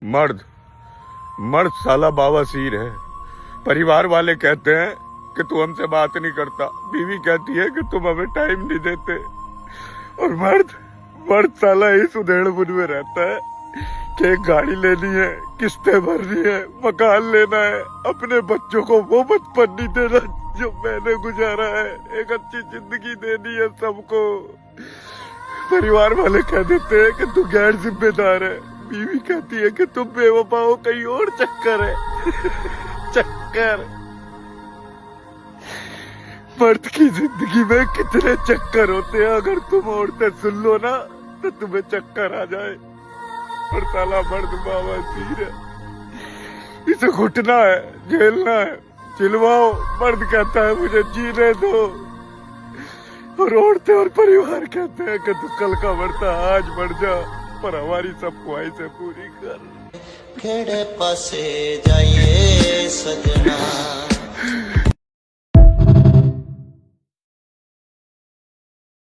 मर्द मर्द साला बावासीर है। परिवार वाले कहते हैं कि तू हमसे बात नहीं करता, बीवी कहती है कि तुम हमें टाइम नहीं देते, और मर्द साला इस उधेड़बुन में रहता है कि एक गाड़ी लेनी है, किस्तें भरनी है, मकान लेना है, अपने बच्चों को वो बचपन नहीं देना जो मैंने गुजारा है, एक अच्छी जिंदगी देनी है सबको। परिवार वाले कह देते हैं कि तू गैर जिम्मेदार है, बीवी कहती है कि तुम बेवफा हो, कहीं और चक्कर है। चक्कर। मर्द की जिंदगी में कितने चक्कर होते हैं, अगर तुम औरतें सुन लो ना तो तुम्हें चक्कर आ जाए। और साला मर्द बावासीर है, इसे घुटना है, झेलना है, चिल्वाओ। मर्द कहता है मुझे जीने दो, और औरतें और परिवार कहते हैं कि तू कल का मरता आज मर जा, पर हमारी सब ख्वाहिशें पूरी कर। खेड़े पासे जाइए सजना।